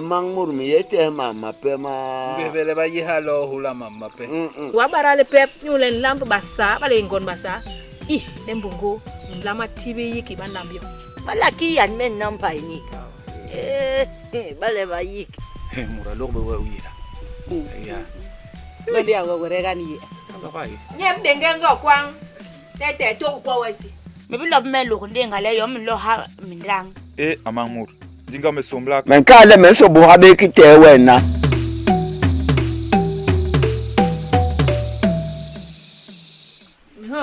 mangmur mi yete mama pe ma bele ba yihalo hula mama pe wa barale pep nyulen lamp basa bale ngon basa dembungo lama tibi yiki banambio malaki yan men nampai ni bale ba yiki mura lo be wa uyira ya lo dia go rega ni nyem denge ngo kwang tete to kwa wasi me bi lob me lo ndenga le yo mi lo ha mindang amangmur jinga me sombla men kale men so bo habe kite wena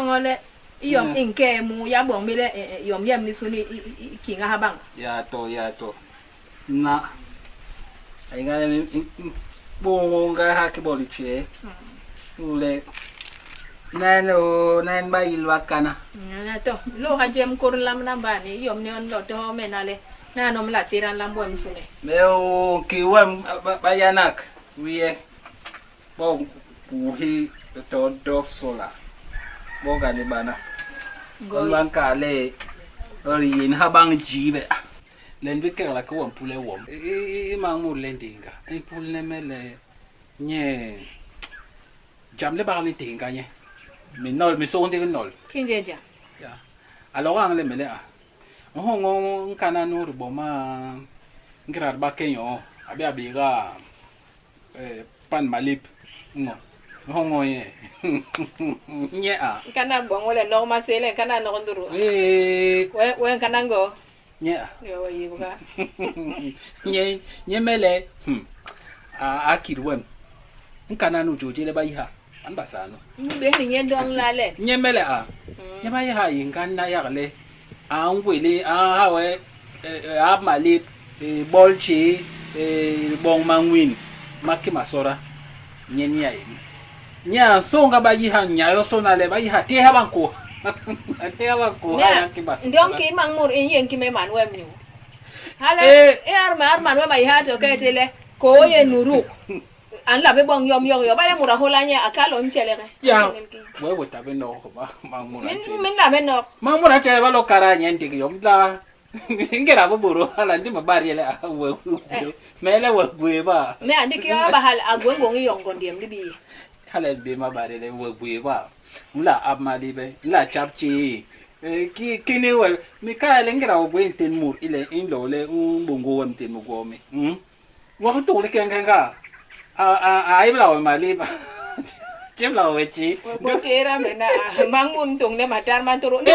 ngole iyom inke mu ya bong bile yom yem ni suni kinga habang ya to na ai ga ni bonga ha ke boliche ule nan ba ilwa kana na to lo ha jem kur lam namba ni yom ni on lo to menale na nom la tiran lambo em sune meo ki wam bayanak wiye bon uhi to dof sola boga ni bana gon kale ori habang jibe len bi kala ko wam pule wam mangmur lendinga pule mele nye jamle ba ni tinga nye mi nol mi so ndin nol kinje ja ya alors angle mele hongo kana nur boma ngrar ba kenyo abi abiga pan malip ngo hongo ye nye kana bongole normal sele kana no nduru we kana ngo nye yo yibuka nye mele akirwem nkana no jojele ba yiha ambasano be ni nyendong lale nye mele nye ba yiha yingana yakle angwele hawe malip bolchi bong mangwin maki masora nyenia yi nya songa ba yiha nyayo sona le ba yiha te ha banko te ha banko ha ki bas ndong ki mangmur yen ki me manwem ni hala arman we mai ha to ketele ko ye nuru an la be bong yom yo ba le mura holanya akalo mchelere ya we tabe no ba mangmur min la be no mangmur ache ba lo kara nyenti yom la ngera bo buru hala ndi mabari le we mele we ba me andi ki ba hal agwengo ngi yongo ndiem libi hala be mabari le we ba mla abmali be la chapchi kini we mi ka le ngera bo enten mur ile inlo le bongo wam ten mo go me wa to le kenga ai bla we mali ba chem la we chi bo tera me na mangmun tung ne matar man turu ni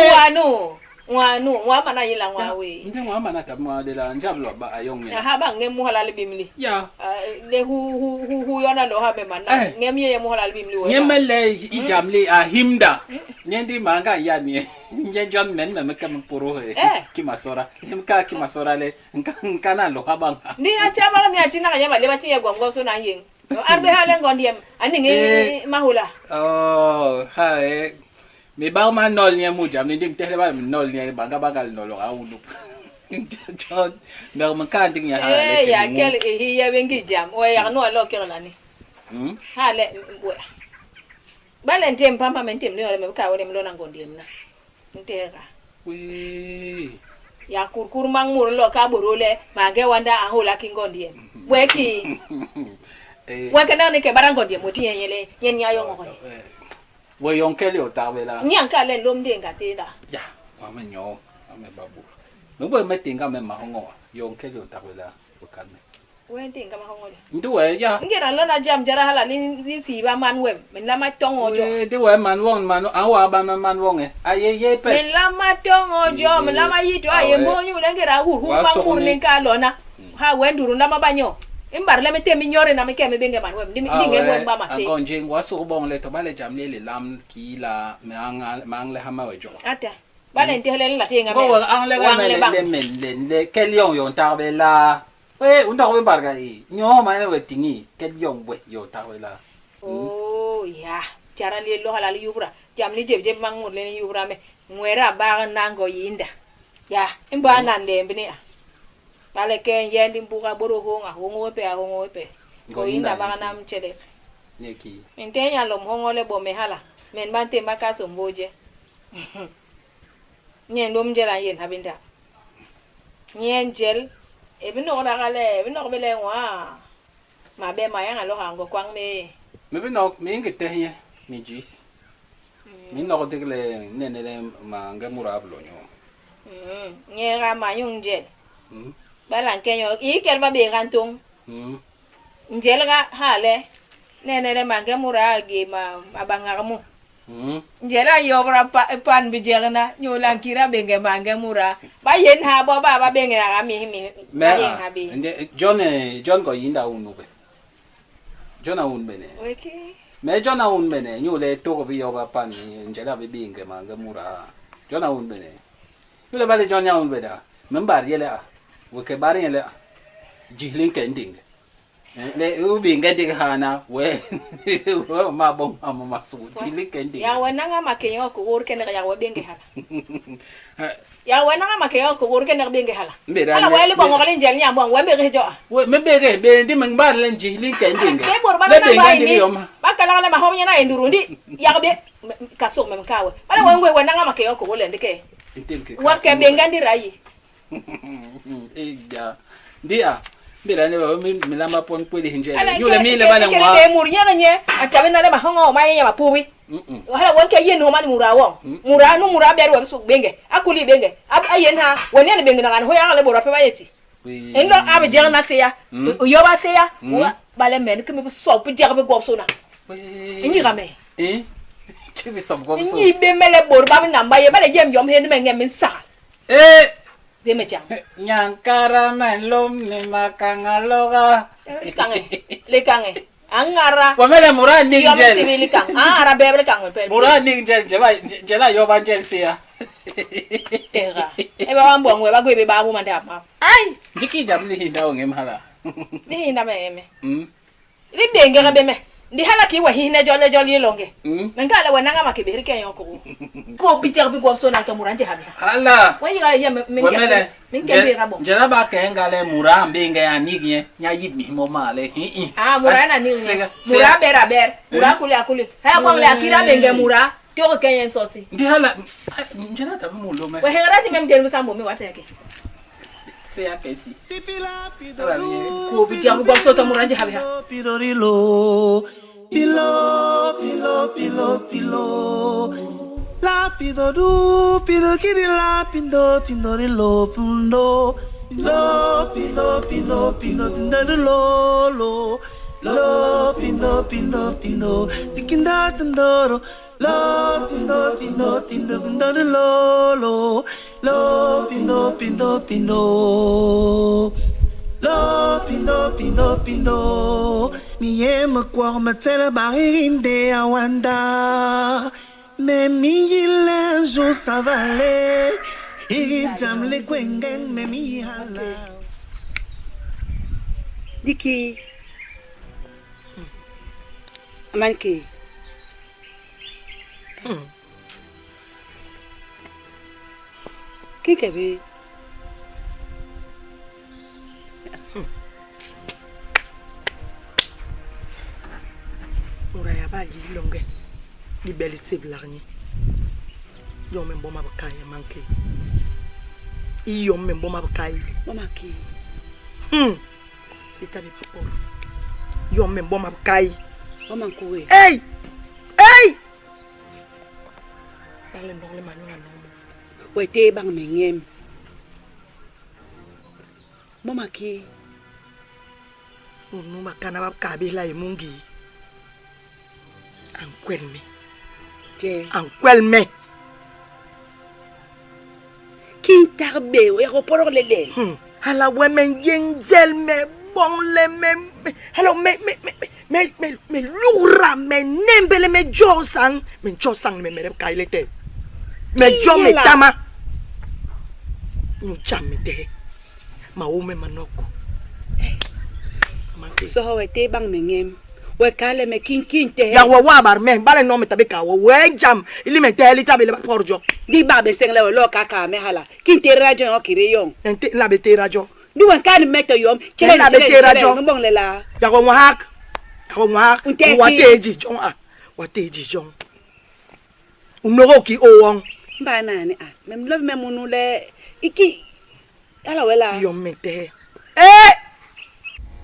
wa mana yila we ndi wa mana tabma de la njablo ba ayong me ha ba ngem mu halal bimli ya le hu yona no ha be man ngem ye mu halal bimli we nyemele ijamli himda nyendi manga ya ni nye jon men me kam poro ki masora nyemka ki masora le nkana lo ha bang ni acha ba ni achi na nyama le ba chi ye gomgo so na yin arbe halen gondiem ani ngi mahula ha mi ba ma nol ni mu jam ni dim tele ba nol ni banga bagal nol ga ulu jon mer man kan ting ya ha ya kel ya wengi jam o ya no lo ke la ni ha le we balen tem pampa men tem ni ole me ka wore me lo na gondiem na ntega we ya kurkur mangmur lo ka borole mage wanda ahola kingondiem we ki we kana ni ke barangondiem moti yele yen ya yo ngo we yonkele otawela nyanka le lomdenga teda ya wa menyo ame babu mbo me tinga me mahongo yonkele otawela okame we tinga mahongo ndu we ya ngera lona jam jara hala ni si ba man we men la ma tongo jo de we man won man awa ba man won aye pes men la ma tongo jo men la ma yito aye monyu le ngera hu mangmur ni ka lona ha we nduru na mabanyo imbar le mete mi nyore na me keme benge man we ndinge we ba ma se angonje waso bon le to bale jamle le lam kila mangle hama we jo ata bale ntele la tenga me go angle ga me le kelion yon tabela we unda ko barga nyo ma we tingi kelion we yo tabela ya jara le lo halal yubra jamli jeb mangmur le yubra me ngwera ba nango yinda ya imba nan de mbini bale ken yendi mbuga boro hongo pe ko inda ba na mchele neki mentenya lo hongo le bo me hala men bante makaso mboje nyen dom jela yen habinda nyen jel e bino ragale bino bele wa ma be ma yang alo hango kwang me me no me ngete ye mi jis mi no de le nene le ma ngamura blo nyo nghe ma yung jel balan kenyo I kel ba be gantung njel ga hale nene le ma ngamura ge ma abangarmu njela yobra pan bijerna nyola kira benge ma ngamura ba yen ha ba benge ga mi me ha be John go yinda unu be John un bene okay me John un bene nyole to ko bi yoba pan njela be binge ma ngamura John un bene yule bale John un beda membar yele a we ke bar yele jihlin kending le u binge ding hana we ma bom ma su jihlin kending ya wana nga makenyo ko wor ken ya we benge hala ya wana nga makenyo ko wor ken benge hala ala wele bon ngalen jel nyam bon we me jo we me bege be ndi men bar len jihlin kending be bor ba na ba ni ba kala le ma honya na endurundi ya be kaso mem kawe ala we wana nga makenyo ko wole ndike wa ke benga ndirayi ja dia bira ne ba mi lama pon pwede hinjele yule mi le bana wa ke murnya nye atabe na le ma hongo ma yenya mapubi hala wonke yen ho mani mura won mura no mura beru wa su benge akuli benge ayen ha woni ne benge na kan ho ya le bora pe ba yeti endo abe jere na fe ya yo ba fe ya wa bale men ke mi so pu jere be go so na ni game ke bi so go so ni be mele bor ba mi namba ye bale jem yom he ne men ngem sa be me jam nyankara men lom ni makangaloga le kange angara wa mele mura ni yo jel mi li kang ara be kang pe mura ni jel jela yo ban jel sia era e ba wambo ngwe ba gwe be ba bu manda ma ai diki jam ni hinda ngem hala ni hinda me li benge ga be me ndi hala ki wa hine jole longe men kala wa nanga makibiri ke yon ko bitir bi go so na to muranje habi hala wa yi ga ye men ke bi ga bo jela ba ke ngale mura mbinge ya nigne nya yibni mo male mura na ni mura bera mura kuli ha ko le akira benge mura to ko ken so si ndi hala jela ta mo lo me wa hera ti mem jelu sambo mi wata yake se ya kesi ko bitir bi go so to muranje habi ha Pilo Lapido du Pilo kiri lapido Tindori lo pundo Pilo Tindori lo Pino Tikinda tindoro Lo Tindo Tindori lo Pino mi ema kwa matela bahinde awanda me mi yile jo savale jamle kwengen me mi hala diki amanki kikabe Uraya ba longe di beli seblarni yo men boma bakaya manke iyo men boma bakaya mama ki itabi papor yo men boma bakaya mama kuwe hey parle ndong le manyunga nomo wete bang mengem mama ki unu makana ba kabila emungi ankwelme kintarbe we ko poro lele hala women yengel me bon le me hello me lura me nembele me josang me mere kailete me jo me tama nu chamme de ma o me manoko so hawete bang mengem we kale me kin te ya wa bar me bale no me tabe ka we jam ili me tele tabe le porjo di babe sengle we lo kaka me hala kin te radio o kire yon ente la be te radio di wan kan meto yom chele la be te radio no bong le la ya ko hak wa teji jong unoro ki o won ba nani mem lo me munule iki ala wela yo mente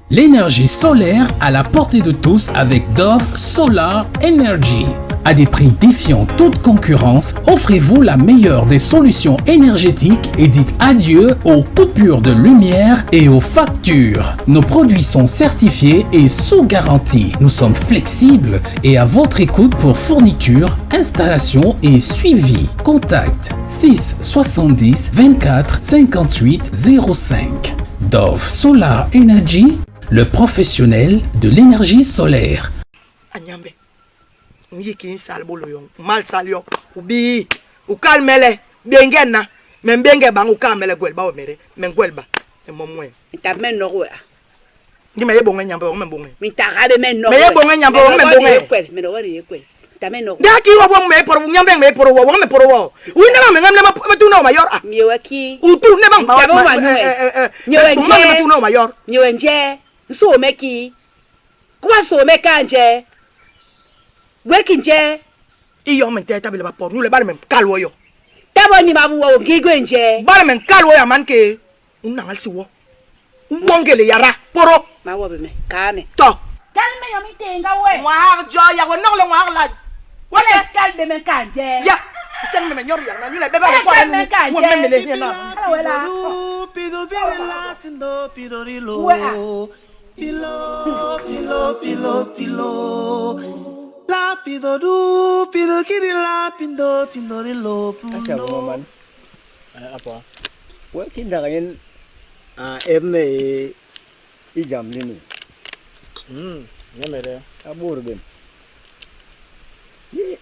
L'énergie solaire à la portée de tous avec Dove Solar Energy. À des prix défiant toute concurrence, offrez-vous la meilleure des solutions énergétiques et dites adieu aux coupures de lumière et aux factures. Nos produits sont certifiés et sous garantie. Nous sommes flexibles et à votre écoute pour fourniture, installation et suivi. Contact 6 70 24 58 05. Dove Solar Energy, le professionnel de l'énergie solaire. Anyambe. Yiki sal bolo yo. Mal sal yo. Ubi. Ukal mele. Bengena. Men benge bang ukal mele gwelba o mere. Men gwelba. E momwe. Ta men no wa. Ni me yebonga nyambe o men bonga. Mi ta ga be men no. Me yebonga nyambe o men bonga. Me no wari ekwe. Ta men no. Da ki wo bon me por nyambe me por wo me por wo. Wi na me ngamle ma tu no mayor ah. Mi waki. Utu ne bang ba. Nyewenje. Ma tu no mayor. Nyewenje. So meki. Kwa so mekanje. Wekinje. Iyo men teta bile ba por nu le bal men kalwo yo. Tabo ni mabu wo ngigwenje. Bal men kalwo ya man ke. Unangal si wo. Wongele yara poro. Ma wo be me. Kame. To. Kalme yo mi tenga we. Wa jo ya wo nokle wa la. Wale kalbe men kanje. Ya. Sen me nyori ya na ñu le beba ko kwa nu. Wo men le ni na. Ala wala. Pido la tindo pido rilo. Pilo. La pido du pido kiri la pindo tindo rilo. Acha maman. Apa? Wa kinda gayen emme I jam lini. Nyamere. Abur ben. Ye.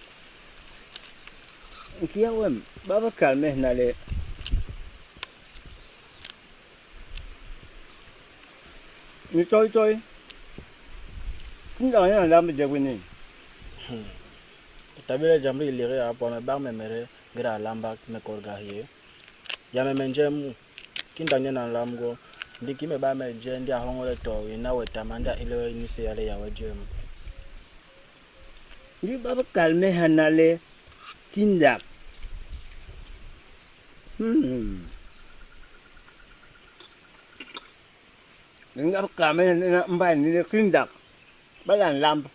Kia wem baba kalme nale. Ni toy. Kinda gayen lam jagwini. Tabile jamri lire apa me bang me mere gra lamba me korga hie. Ya me menjem kindanya na lamgo ndiki me ba me je ndi ahongo to ina wetamanda ile ni se yale ya wajem. Ni baba kalme hanale kinda. Ngap kalme na mbai ni kinda. Balan lamb.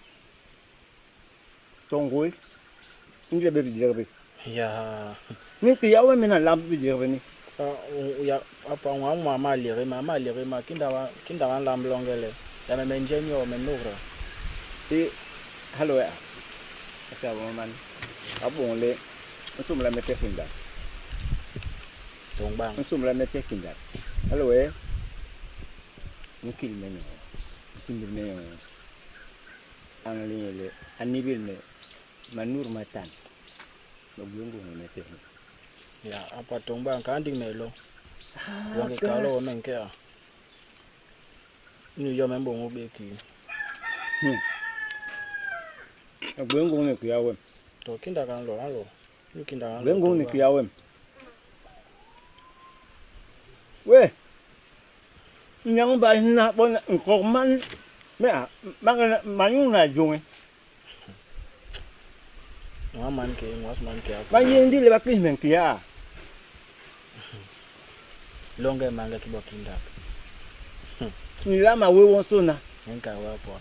Tongoi. Ni le bebe dirbe. Ya. Ni ki yawe mena lamb bi dirbe ni. Ya apa wa mama lire ma kinda wa lamb longele. Ya me menjenyo me nura. Ti halo ya. Asa man. Abong le. Nsum la mete kinda. Tong bang. Nsum la mete kinda. Halo eh. Nikil meno. Tindir meno. Angli le anibil me. Manur matan. Nobungu mete. Ya apa tong bang kanding melo. Wange kalo menke a. Ni yo membo ngobeki. Nobungu ne kuyawe. To kinda kan lo halo. Ni kinda kan. Nobungu ne kuyawe. We. Nyang ba na bon ko man me a manyu na jonge. Man ke was man ke. Ba yendi le bakis men kia. Longe manga kibo kinda. Ni la ma we won so na. Nka wa po.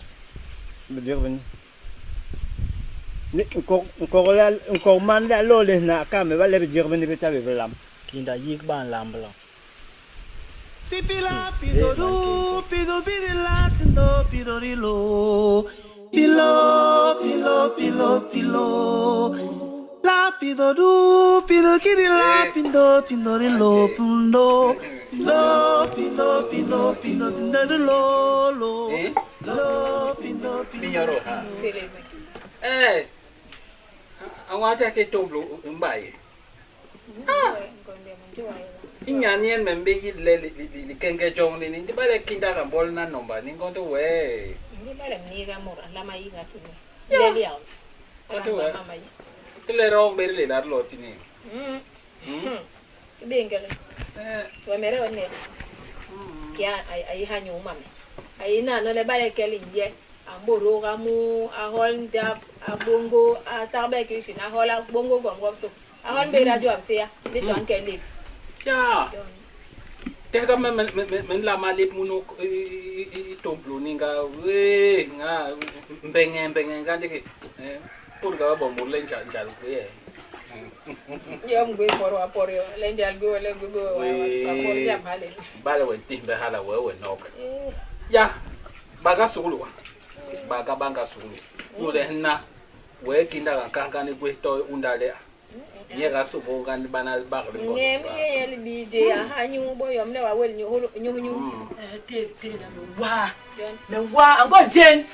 Me dire ben. Ni ko man da lo le na ka me ba le dire ben be ta be lam. Kinda yik ban lambla. Si pila pido du pido la tindo pido rilo. Pilo. La pido du pido kiri la pindo tindo rilo pundo. Lo pindo tindo rilo lo. Lo pindo. Awa ta ke tomblo mbai. Inyanien membe yidle li kenge jong ni ndi bale kinda kan bol na nomba ni ngoto we. Ndi bale ni ga mor la mai ga tu. Le ya. Ngoto we. Kile ro berle dar lo tini. Bengale. Wa mere one. Kia ai ha nyu mame. Ai na no le bale kele ndie. Amboro ga mu a hol ndap a bongo a tarbe ke shi na hola bongo gon gom so. A hol be radio abse ya. Ni ton kele. Ya. teka men la malip muno itomplo ninga we nga mbenge ngande ke pour ga bombo lenja njalo ye Yom gwe poro aporio lenjal gwe le gwe apor jam hale. Bale we timbe hala we nok. Ya baga sugulu wa. Baga banga sugulu. Yule henna we kinda kanka ni gwe to undale. Nye ga subo gan banal bagli bo. Nyemi yeli bije ya hanyu bo yom le wa wel nyu te na wa ango jen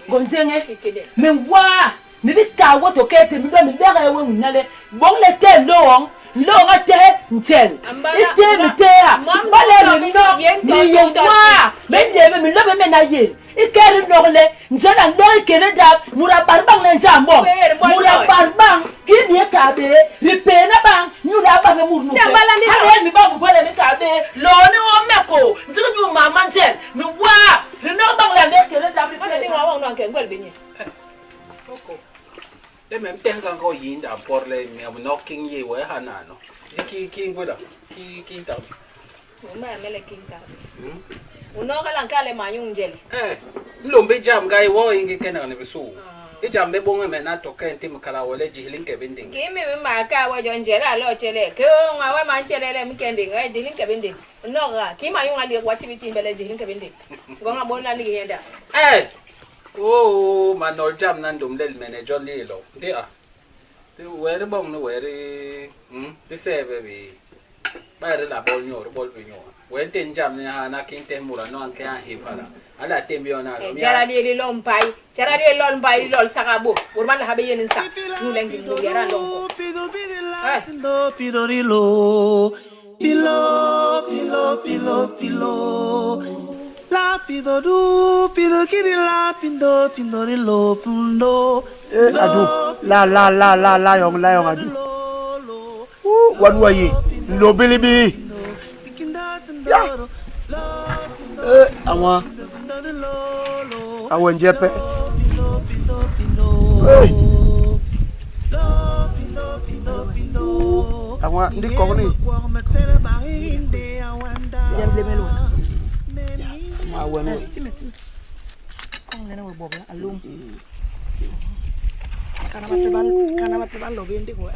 gomjenge me wa mi bi ta woto kete mi do mi bega ewe munale bon le te lo nga te ntel ite mi te ya bale mi no mi yewa me de mi lo me na ye ikere no le nzana ndo ikere da mura barbang le jambo mura barbang ki mi ka be ri pe na bang nyu da ba me murnu ko ale mi ba bu bole mi ka be lo ni o meko ndu ju mama ntel mi wa ri no bang le ikere da mi Mana ting wa wong no ke ngwel binye. Le mem tenga ko yinda porle me knocking ye we hanano. Ki ngoda. Ki ta. Uma mele kinta. Uno kala nkale manyung jele. Lombe jam gai wo inge kena ne besu. E jam be bonga me na to kan tim kala wole jihilin ke binding. Ki mi ma ka wa jon jela lo chele. Ke nga wa man chele le mi kending wa jihilin ke binding. No ga ki mayung ali wa tibi timbele jihilin ke binding. Gonga bon la ligi henda. Oh, manol jam nan dum del manager lilo. Dia. Te were bong no were te se baby. Ba re la bol nyor bol pe nyor. Wen ten jam ne ha na kin te mura no an ke an hipala. Ala tembio na no. Jara li lompai. Jara li lompai lol sakabo. Urman la habe yenin sa. Nu lengi nu yara longo. Pido rilo. Pilo. La pido du, pido kiri la pindo tindori lo pundo. Adu, la yong adu. Wadwa yi, lo bilibi. Ya. Awa njepe. Awa ndi kogni. Yemble melo. Awano. Time. Kong nena we bobla alum. Kana mateban lo bendi ko.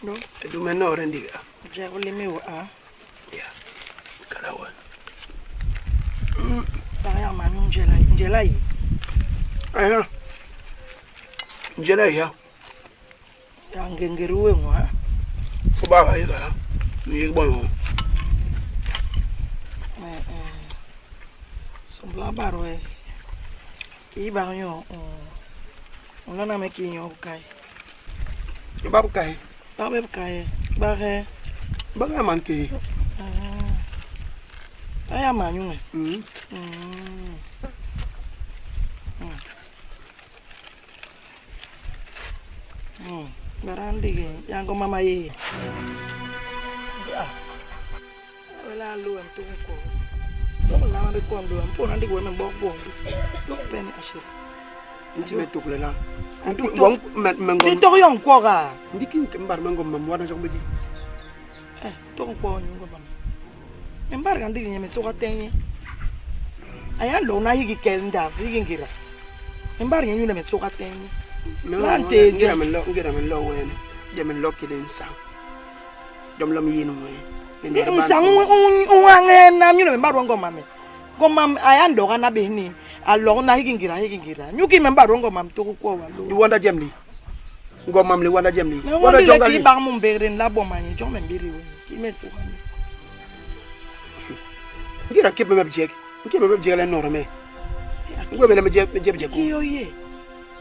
No. Edu meno rendiga. Je ko limi wa a. Ya. Kala wa. Ya ma mi njela yi. Aya. Njela ya. Ya ngengeru we ngwa. Ko ba ba ida. Ni bo yo. Sombla barwe. Iba nyo. Unana meki nyo kai. Babu kai. Babu kai. Bare. Baga man ki. Aya manyu nge. Barandi ge yango mama ye. Ya. Wala lu am tu ko. Lama be ko ndo am pona ndi ko men bo bo. Tu pen ashir. Nti me tukle la. Ndu wong mengo. Ndi to yon ko ga. Ndi kin timbar mengo mam wana jong beji. To ko nyungo mam. Embar kan ndi nyeme so ka tenye. Aya lo na yigi kelnda, yigi ngira. Embar nyenyu na me so ka tenye. Lante je men lo wen. Je men lo kiden sang. Dom lam yin mo. Sang unwange na myu na membar wango mame. Ko mam aya ndo kana behni. Alo na yigi ngira. Nyuki membar wango mam to ko wa lo. You wanda jemli. Ngo mam le wanda jemli. Wanda jongali. Ki bang mum berin la bo manye jom mbiri we. Ki mesu hani. Ngira kip me bjek. Ngira me bjek la norme. Ngo me le jeb. Ki yo ye.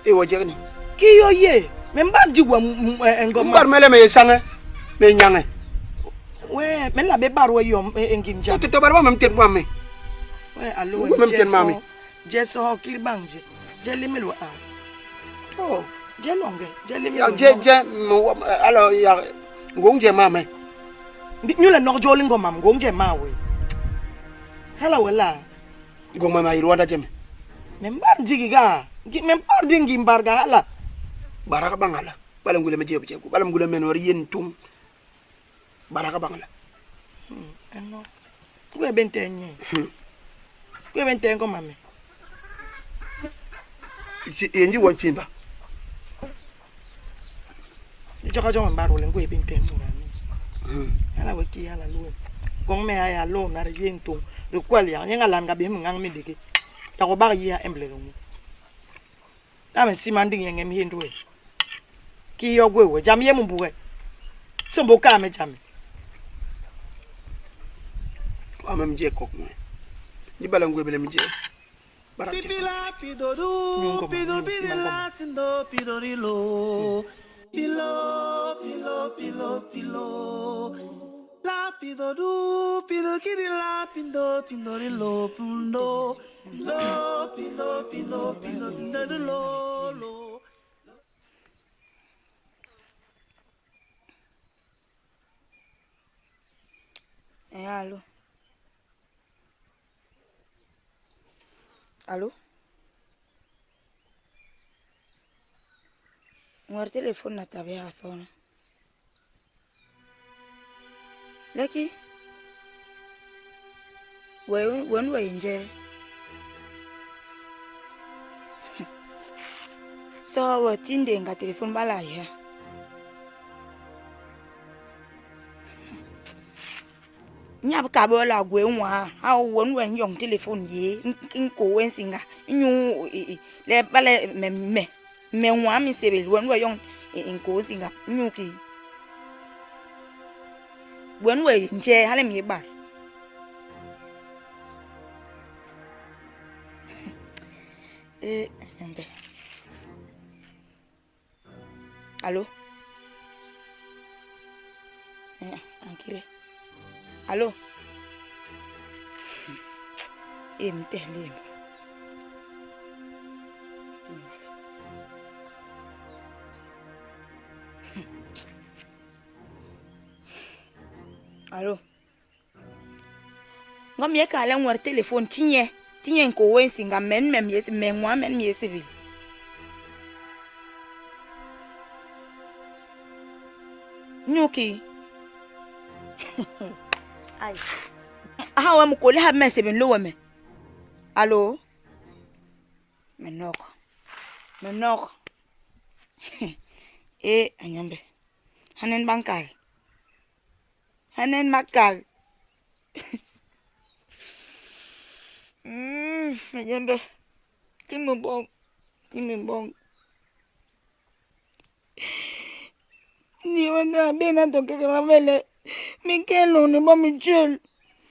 E wo jek ni. Ki yo ye. Membar jiwa ngoma. Membar mele me sange. Me nyange. We men la be barwe yom engim jam. To barwa mem ten me. We alo mem ten mami. Jeso ho kirbanje. Je limelo a. Oh, je longe. Je limelo. Ya je alo ya ngonje mame. Nyule no joli ngoma ngonje mawe. Hala wala. Ngoma ma Rwanda jeme. Membar jigiga. Membar dingi mbarga hala. Baraka bangala. Balam gule me jeb balam gule men war yen tum. Baraka bangala. Eno. Kwe bentenye. Kwe bentengo mame. Yenji wanchimba. Joka joma mbaro le kwe bentengo mame. Ala weki ala luwe. Gong me aya lo na yeng tung. Le kwali ya nga lan ga be ngang me deke. Ya go ba ya emble mu. Ame simanding yeng em hindwe. Ki yo gwe we jam ye mu buwe. So boka me jam. Ama mje kok mo. Ni bala ngwe bele mje. Sipila pidodu pido pidila tindo pidorilo. Pilo pilo pilo pilo. La pidodu pido kidila pindo tindorilo pundo. Lo pido pido pido tindorilo lo. Allo. Allô? Mon téléphone n'a pas à sonner. Lucky? When we in jail? So, what in the telephone balaya? Nyab kabo la gwe nwa ha won wen yong telephone ye nko wen singa nyu le bale me nwa mi sebe won we yong nko singa nyu ki won we nje hale mi ba embe allo ankire allo mtelim allo ngam ye kala ngwar telephone tinye nko wensi nga men yes menwa men yes bi nyuki ay hawa mukole ha message ben lo wame allo menoko anyambe hanen bankal hanen makal anyambe kimubong ni wanda bena toke kamele Mikelo ni bo michul.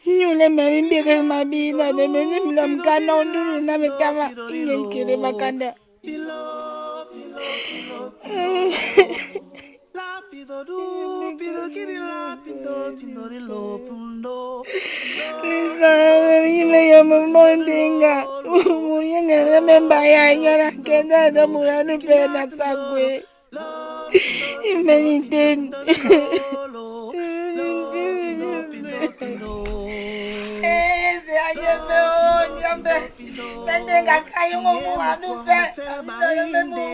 Nyule me mbire mabina de meni mlam kana nduru na metama ingen kire makanda. Lapido du pido kiri lapido tindori lo pundo. Lisa mime ya mbondinga. Murienge memba ya nyara kenda da muranu pena sakwe. Imeniten. Mendenga kayo mo ano pe tayo mo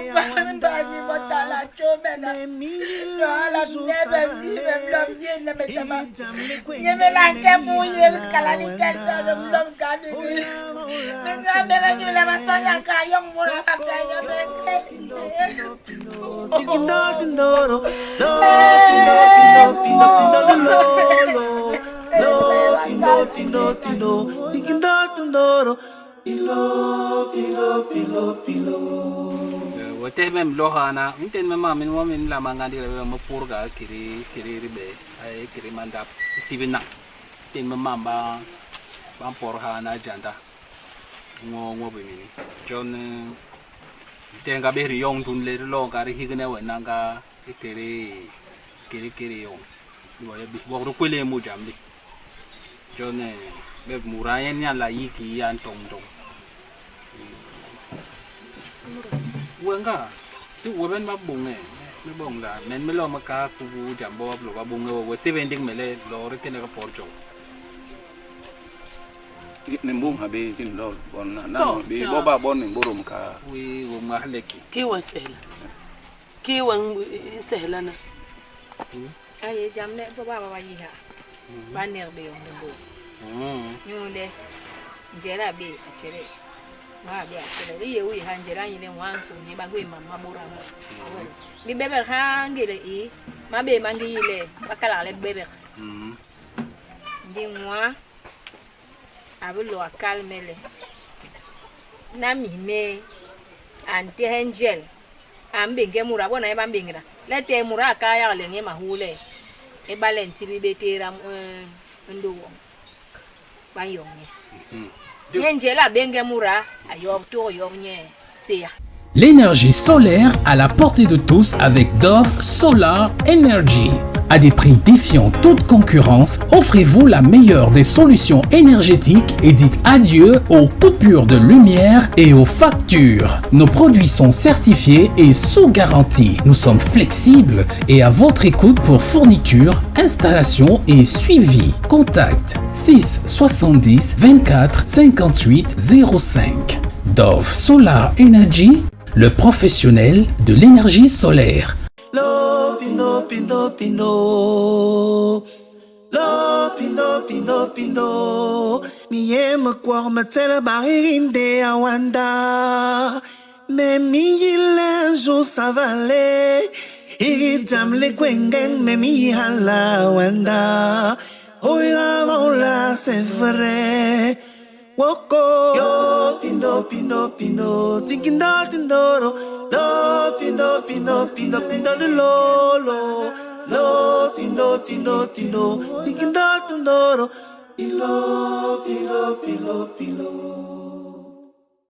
bani botala chomena yo ala nebe vive blom yen na metama nyeme la ke mu yen kala ni kento blom gabi menga bela nyula masanya kayo mo ra kayo Tindo tindoro lo tindo tindoro pilo wote mem lohana mten mama min women la mangandi le mo purga kiri ribe ay kiri mandap sibina tin mama ba porhana janda ngo bimini jon tenga beri yong tun le lo gari higne wenanga kiri yong wala bi wo kwele mo jamli jon be murayen ya la yiki yan tong wenga tu woben ma bunge me bong la men me lo maka ku jambo lo ka bunge wo 70 mele lo re kene ka porjo ne mbum habe tin lo bon na be boba bon ne borom ka wi wo ma leki ki wan sehla na ay jamne boba ba yiha ba nerbe yo ndembo nyule njera be achere ma be achere ye wi hanjera yile wansu ni bagwe mama bora ni bebe hangile I ma be mangile bakala le bebe ndi moi abulo akalmele na mime anti angel ambenge mura bona eba mbingira lete mura kaya lenge mahule e balenti bibetera ndo bayonye Angela benge mura ayob to yomnye seya. L'énergie solaire à la portée de tous avec Dove Solar Energy. À des prix défiant toute concurrence, offrez-vous la meilleure des solutions énergétiques et dites adieu aux coupures de lumière et aux factures. Nos produits sont certifiés et sous garantie. Nous sommes flexibles et à votre écoute pour fourniture, installation et suivi. Contact 6 70 24 58 05. Dove Solar Energy, le professionnel de l'énergie solaire. Pindo, pindo, pindo. Lo, pindo, pindo, pindo. Miye makwar matela barinde awanda. Me mi yile jo savale. Idam le kwengeng me mi hala wanda. Oya vola c'est vrai. Woko. Yo, pindo, pindo, pindo. Tinkindo, tindoro. Lo, pindo, pindo, pindo, pindo de lolo. Lo, tindo, tindo, tindo. Tinkindo, tindoro. Pilo, pilo, pilo, pilo.